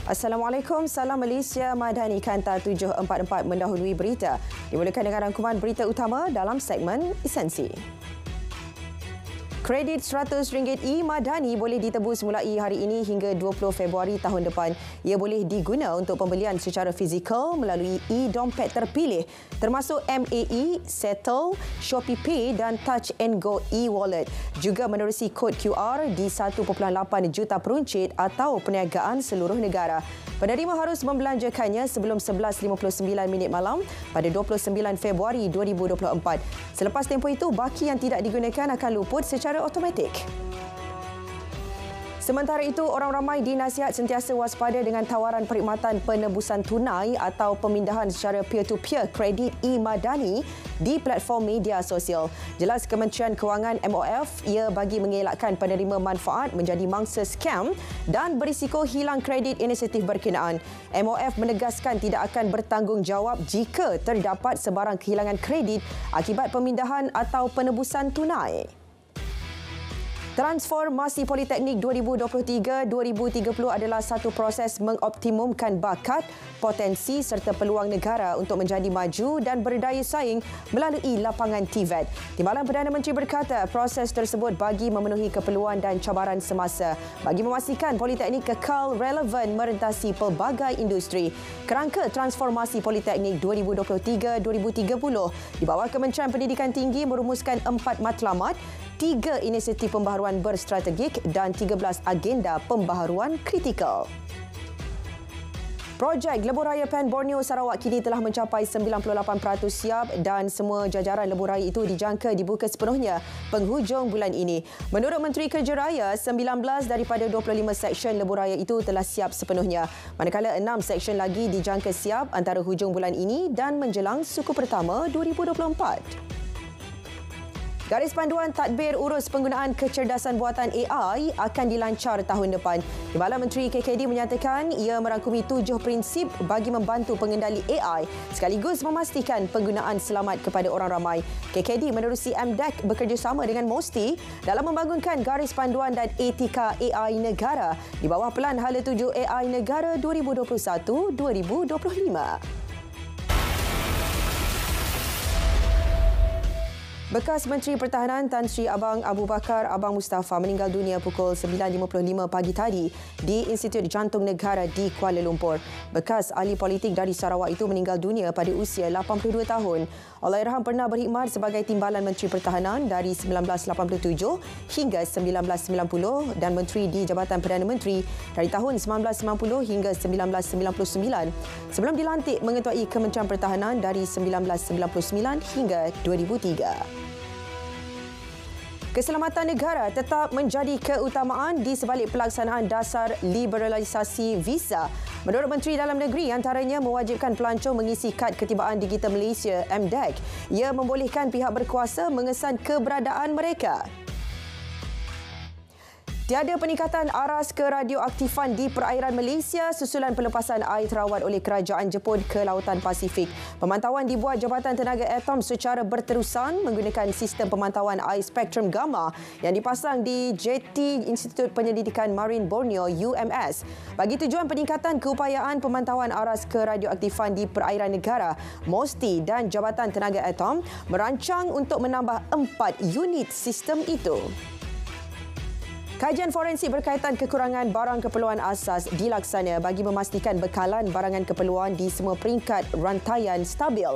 Assalamualaikum, salam Malaysia Madani Kanta 744 mendahului berita. Dimulakan dengan rangkuman berita utama dalam segmen Esensi. Kredit RM100 e-Madani boleh ditebus mulai hari ini hingga 20 Februari tahun depan. Ia boleh diguna untuk pembelian secara fizikal melalui e-dompet terpilih termasuk MAE, Settle, ShopeePay dan Touch and Go e-wallet. Juga menerusi kod QR di 1.8 juta peruncit atau perniagaan seluruh negara. Penerima harus membelanjakannya sebelum 11.59 malam pada 29 Februari 2024. Selepas tempoh itu, baki yang tidak digunakan akan luput secara automatik. Sementara itu, orang ramai dinasihat sentiasa waspada dengan tawaran perkhidmatan penebusan tunai atau pemindahan secara peer-to-peer kredit e-Madani di platform media sosial. Jelas Kementerian Kewangan MOF, ia bagi mengelakkan penerima manfaat menjadi mangsa skam dan berisiko hilang kredit inisiatif berkenaan. MOF menegaskan tidak akan bertanggungjawab jika terdapat sebarang kehilangan kredit akibat pemindahan atau penebusan tunai. Transformasi Politeknik 2023-2030 adalah satu proses mengoptimumkan bakat, potensi serta peluang negara untuk menjadi maju dan berdaya saing melalui lapangan TVET. Timbalan Perdana Menteri berkata proses tersebut bagi memenuhi keperluan dan cabaran semasa bagi memastikan Politeknik kekal relevan merentasi pelbagai industri. Kerangka Transformasi Politeknik 2023-2030 di bawah Kementerian Pendidikan Tinggi merumuskan 4 matlamat, 3 inisiatif pembaharuan berstrategik dan 13 agenda pembaharuan kritikal. Projek Lebuhraya PAN Borneo Sarawak kini telah mencapai 98% siap dan semua jajaran lebuhraya itu dijangka dibuka sepenuhnya penghujung bulan ini. Menurut Menteri Kerja Raya, 19 daripada 25 seksyen lebuhraya itu telah siap sepenuhnya, manakala 6 seksyen lagi dijangka siap antara hujung bulan ini dan menjelang suku pertama 2024. Garis panduan tadbir urus penggunaan kecerdasan buatan AI akan dilancar tahun depan. Timbalan Menteri KKD menyatakan ia merangkumi 7 prinsip bagi membantu pengendali AI sekaligus memastikan penggunaan selamat kepada orang ramai. KKD menerusi MDEC bekerjasama dengan MOSTI dalam membangunkan garis panduan dan etika AI negara di bawah Pelan Hala 7 AI Negara 2021-2025. Bekas Menteri Pertahanan Tan Sri Abang Abu Bakar Abang Mustafa meninggal dunia pukul 9.55 pagi tadi di Institut Jantung Negara di Kuala Lumpur. Bekas ahli politik dari Sarawak itu meninggal dunia pada usia 82 tahun. Allahyarham pernah berkhidmat sebagai Timbalan Menteri Pertahanan dari 1987 hingga 1990 dan Menteri di Jabatan Perdana Menteri dari tahun 1990 hingga 1999 sebelum dilantik mengetuai Kementerian Pertahanan dari 1999 hingga 2003. Keselamatan negara tetap menjadi keutamaan di sebalik pelaksanaan dasar liberalisasi visa. Menurut Menteri Dalam Negeri, antaranya mewajibkan pelancong mengisi kad ketibaan digital Malaysia MDEC. Ia membolehkan pihak berkuasa mengesan keberadaan mereka. Tiada peningkatan aras keradioaktifan di perairan Malaysia susulan pelepasan air terawat oleh Kerajaan Jepun ke Lautan Pasifik. Pemantauan dibuat Jabatan Tenaga Atom secara berterusan menggunakan sistem pemantauan air spektrum gamma yang dipasang di Jetty Institut Penyelidikan Marin Borneo UMS. Bagi tujuan peningkatan keupayaan pemantauan aras keradioaktifan di perairan negara, MOSTI dan Jabatan Tenaga Atom merancang untuk menambah 4 unit sistem itu. Kajian forensik berkaitan kekurangan barang keperluan asas dilaksana bagi memastikan bekalan barangan keperluan di semua peringkat rantaian stabil.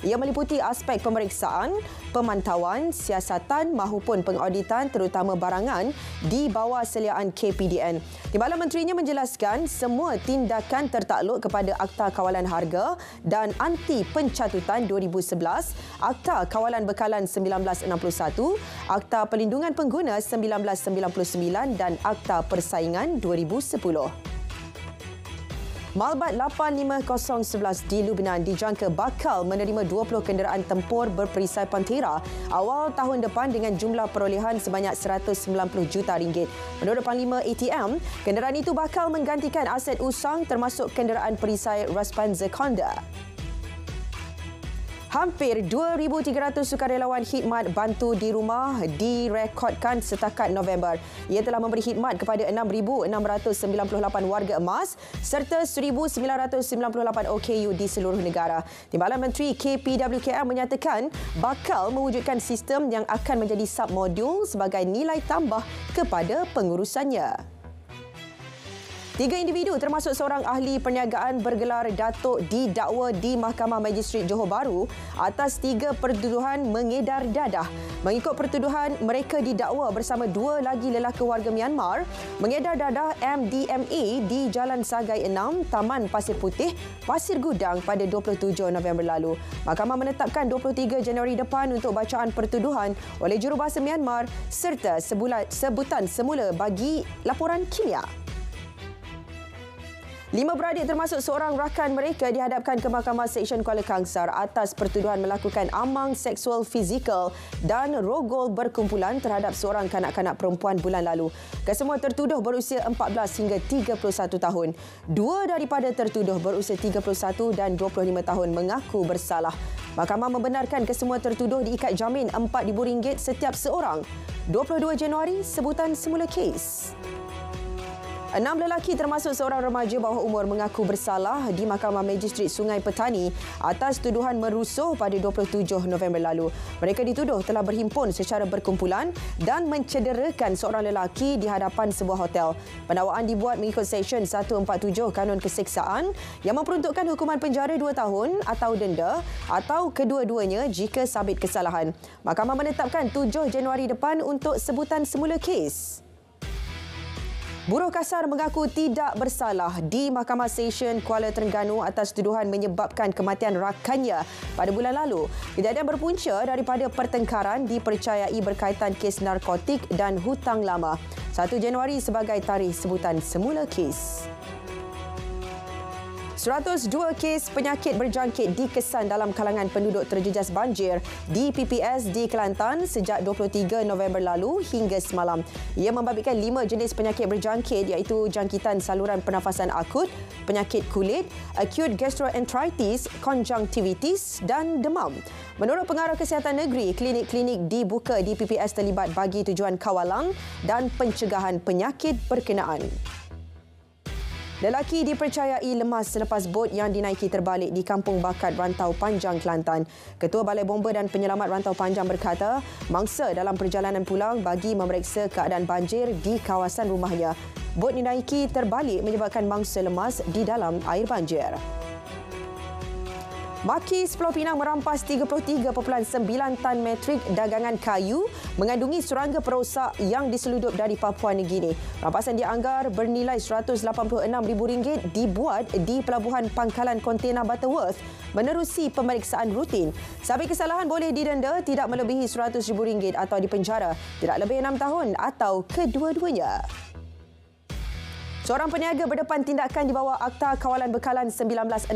Ia meliputi aspek pemeriksaan, pemantauan, siasatan mahupun pengauditan terutama barangan di bawah seliaan KPDN. Timbalan menterinya menjelaskan semua tindakan tertakluk kepada Akta Kawalan Harga dan Anti Pencatutan 2011, Akta Kawalan Bekalan 1961, Akta Perlindungan Pengguna 1999 dan Akta Persaingan 2010. Malbat 85011 di Lubnan dijangka bakal menerima 20 kenderaan tempur berperisai Pantera awal tahun depan dengan jumlah perolehan sebanyak RM190 juta. Menurut Panglima ATM, kenderaan itu bakal menggantikan aset usang termasuk kenderaan perisai Raspan Zakonda. Hampir 2,300 sukarelawan khidmat bantu di rumah direkodkan setakat November. Ia telah memberi khidmat kepada 6,698 warga emas serta 1,998 OKU di seluruh negara. Timbalan Menteri KPWKM menyatakan bakal mewujudkan sistem yang akan menjadi submodul sebagai nilai tambah kepada pengurusannya. 3 individu termasuk seorang ahli perniagaan bergelar Datuk didakwa di Mahkamah Magistrate Johor Bahru atas 3 pertuduhan mengedar dadah. Mengikut pertuduhan, mereka didakwa bersama 2 lagi lelaki warga Myanmar mengedar dadah MDMA di Jalan Sagai 6, Taman Pasir Putih, Pasir Gudang pada 27 November lalu. Mahkamah menetapkan 23 Januari depan untuk bacaan pertuduhan oleh jurubahasa Myanmar serta sebutan semula bagi laporan kimia. 5 beradik termasuk seorang rakan mereka dihadapkan ke Mahkamah Seksyen Kuala Kangsar atas pertuduhan melakukan amang seksual fizikal dan rogol berkumpulan terhadap seorang kanak-kanak perempuan bulan lalu. Kesemua tertuduh berusia 14 hingga 31 tahun. 2 daripada tertuduh berusia 31 dan 25 tahun mengaku bersalah. Mahkamah membenarkan kesemua tertuduh diikat jamin RM4,000 setiap seorang. 22 Januari, sebutan semula kes. 6 lelaki termasuk seorang remaja bawah umur mengaku bersalah di Mahkamah Magistrate Sungai Petani atas tuduhan merusuh pada 27 November lalu. Mereka dituduh telah berhimpun secara berkumpulan dan mencederakan seorang lelaki di hadapan sebuah hotel. Pendakwaan dibuat mengikut Seksyen 147 Kanun Keseksaan yang memperuntukkan hukuman penjara 2 tahun atau denda atau kedua-duanya jika sabit kesalahan. Mahkamah menetapkan 7 Januari depan untuk sebutan semula kes. Buruh kasar mengaku tidak bersalah di Mahkamah Seksyen Kuala Terengganu atas tuduhan menyebabkan kematian rakannya pada bulan lalu. Kejadian berpunca daripada pertengkaran dipercayai berkaitan kes narkotik dan hutang lama. 1 Januari sebagai tarikh sebutan semula kes. 102 kes penyakit berjangkit dikesan dalam kalangan penduduk terjejas banjir di PPS di Kelantan sejak 23 November lalu hingga semalam. Ia membabitkan 5 jenis penyakit berjangkit iaitu jangkitan saluran pernafasan akut, penyakit kulit, acute gastroenteritis, konjungtivitis dan demam. Menurut Pengarah Kesihatan Negeri, klinik-klinik dibuka di PPS terlibat bagi tujuan kawalan dan pencegahan penyakit berkenaan. Lelaki dipercayai lemas selepas bot yang dinaiki terbalik di Kampung Bakat Rantau Panjang, Kelantan. Ketua Balai Bomba dan Penyelamat Rantau Panjang berkata, mangsa dalam perjalanan pulang bagi memeriksa keadaan banjir di kawasan rumahnya. Bot dinaiki terbalik menyebabkan mangsa lemas di dalam air banjir. Makis Pulau Pinang merampas 33.9 tan metrik dagangan kayu mengandungi serangga perosak yang diseludup dari Papua Nugini. Rampasan dianggar bernilai RM186,000 dibuat di Pelabuhan Pangkalan Kontena Butterworth menerusi pemeriksaan rutin. Sabit kesalahan boleh didenda tidak melebihi RM100,000 atau dipenjara tidak lebih 6 tahun atau kedua-duanya. Seorang peniaga berdepan tindakan di bawah Akta Kawalan Bekalan 1961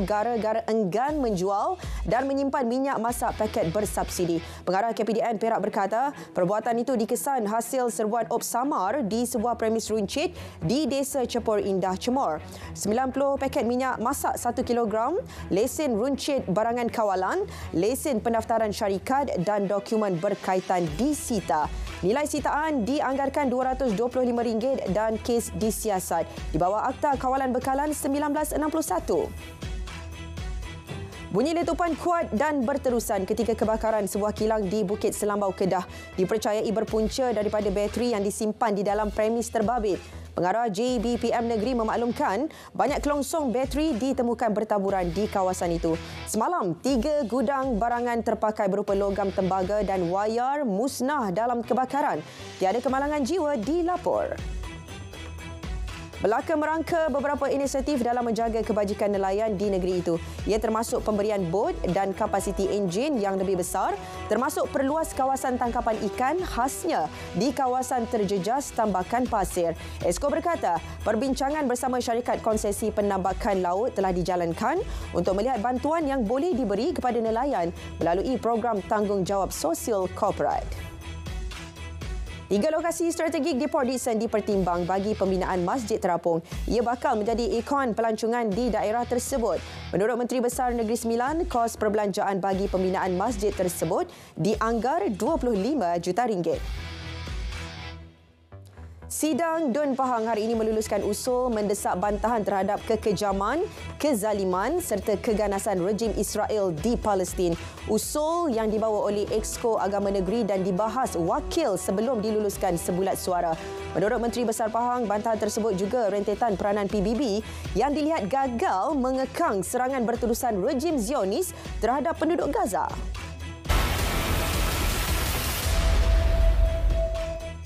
gara-gara enggan menjual dan menyimpan minyak masak paket bersubsidi. Pengarah KPDN Perak berkata, perbuatan itu dikesan hasil serbuan op samar di sebuah premis runcit di Desa Cepur Indah, Cemor. 90 paket minyak masak 1 kilogram, lesen runcit barangan kawalan, lesen pendaftaran syarikat dan dokumen berkaitan disita. Nilai sitaan dianggarkan RM225 dan kes disiasat di bawah Akta Kawalan Bekalan 1961. Bunyi letupan kuat dan berterusan ketika kebakaran sebuah kilang di Bukit Selambau, Kedah dipercayai berpunca daripada bateri yang disimpan di dalam premis terbabit. Pengarah JBPM Negeri memaklumkan banyak kelongsong bateri ditemukan bertaburan di kawasan itu. Semalam, 3 gudang barangan terpakai berupa logam tembaga dan wayar musnah dalam kebakaran. Tiada kemalangan jiwa dilapor. Melaka merangka beberapa inisiatif dalam menjaga kebajikan nelayan di negeri itu. Ia termasuk pemberian bot dan kapasiti enjin yang lebih besar, termasuk perluas kawasan tangkapan ikan khasnya di kawasan terjejas tambakan pasir. Esko berkata, perbincangan bersama syarikat konsesi penambakan laut telah dijalankan untuk melihat bantuan yang boleh diberi kepada nelayan melalui program tanggungjawab sosial korporat. 3 lokasi strategik di Port Dickson dipertimbang bagi pembinaan masjid terapung. Ia bakal menjadi ikon pelancongan di daerah tersebut. Menurut Menteri Besar Negeri Sembilan, kos perbelanjaan bagi pembinaan masjid tersebut dianggar RM25 juta. Sidang Dun Pahang hari ini meluluskan usul mendesak bantahan terhadap kekejaman, kezaliman serta keganasan rejim Israel di Palestin. Usul yang dibawa oleh Exco Agama Negeri dan dibahas wakil sebelum diluluskan sebulat suara. Menurut Menteri Besar Pahang, bantahan tersebut juga rentetan peranan PBB yang dilihat gagal mengekang serangan berterusan rejim Zionis terhadap penduduk Gaza.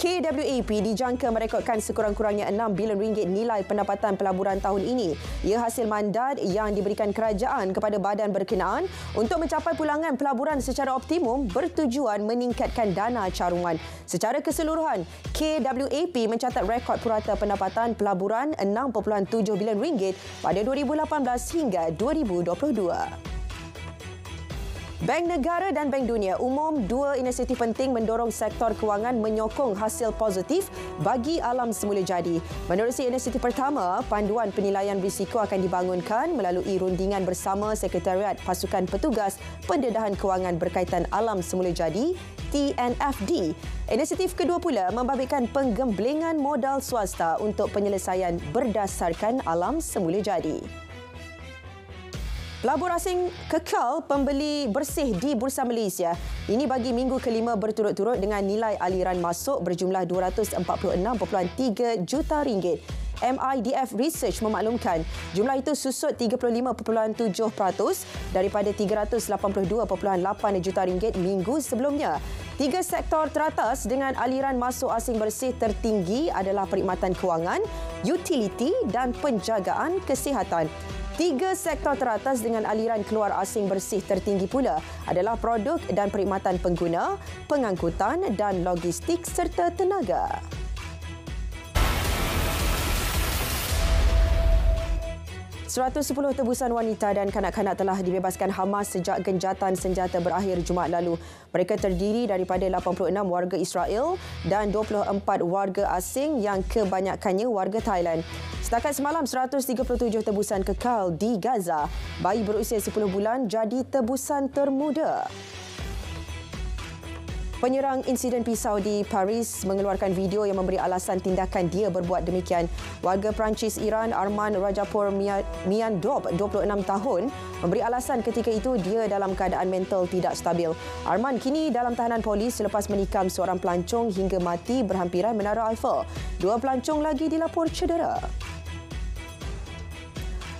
KWAP dijangka merekodkan sekurang-kurangnya RM6 bilion nilai pendapatan pelaburan tahun ini. Ia hasil mandat yang diberikan kerajaan kepada badan berkenaan untuk mencapai pulangan pelaburan secara optimum bertujuan meningkatkan dana caruman. Secara keseluruhan, KWAP mencatat rekod purata pendapatan pelaburan RM6.7 bilion pada 2018 hingga 2022. Bank Negara dan Bank Dunia umum dua inisiatif penting mendorong sektor kewangan menyokong hasil positif bagi alam semula jadi. Menerusi inisiatif pertama, panduan penilaian risiko akan dibangunkan melalui rundingan bersama Sekretariat Pasukan Petugas Pendedahan Kewangan Berkaitan Alam Semula Jadi TNFD. Inisiatif kedua pula membabitkan penggemblengan modal swasta untuk penyelesaian berdasarkan alam semula jadi. Pelabur asing kekal pembeli bersih di Bursa Malaysia. Ini bagi minggu kelima berturut-turut dengan nilai aliran masuk berjumlah RM246.3 juta. MIDF Research memaklumkan jumlah itu susut 35.7% daripada RM382.8 juta minggu sebelumnya. 3 sektor teratas dengan aliran masuk asing bersih tertinggi adalah perkhidmatan kewangan, utiliti dan penjagaan kesihatan. 3 sektor teratas dengan aliran keluar asing bersih tertinggi pula adalah produk dan perkhidmatan pengguna, pengangkutan dan logistik serta tenaga. Sepuluh tebusan wanita dan kanak-kanak telah dibebaskan Hamas sejak genjatan senjata berakhir Jumaat lalu. Mereka terdiri daripada 86 warga Israel dan 24 warga asing yang kebanyakannya warga Thailand. Setakat semalam, 137 tebusan kekal di Gaza. Bayi berusia 10 bulan jadi tebusan termuda. Penyerang insiden pisau di Paris mengeluarkan video yang memberi alasan tindakan dia berbuat demikian. Warga Perancis Iran Arman Rajapour Miandop, 26 tahun, memberi alasan ketika itu dia dalam keadaan mental tidak stabil. Arman kini dalam tahanan polis selepas menikam seorang pelancong hingga mati berhampiran Menara Eiffel. 2 pelancong lagi dilapor cedera.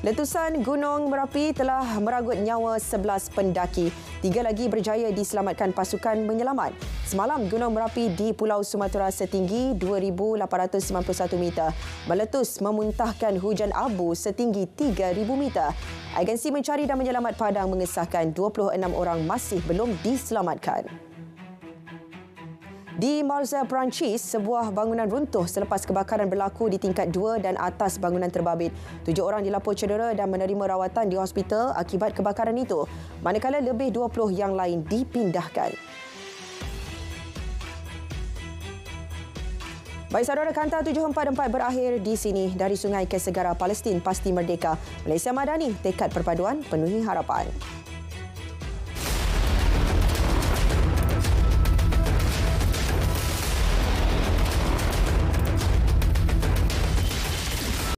Letusan Gunung Merapi telah meragut nyawa 11 pendaki. 3 lagi berjaya diselamatkan pasukan penyelamat. Semalam, Gunung Merapi di Pulau Sumatera setinggi 2,891 meter meletus memuntahkan hujan abu setinggi 3,000 meter. Agensi Mencari dan Menyelamat Padang mengesahkan 26 orang masih belum diselamatkan. Di Marseille, Perancis, sebuah bangunan runtuh selepas kebakaran berlaku di tingkat 2 dan atas bangunan terbabit. 7 orang dilapor cedera dan menerima rawatan di hospital akibat kebakaran itu, manakala lebih 20 yang lain dipindahkan. Baik saudara, Kanta 744 berakhir di sini. Dari sungai ke segara, Palestin pasti merdeka. Malaysia Madani, tekad perpaduan penuhi harapan.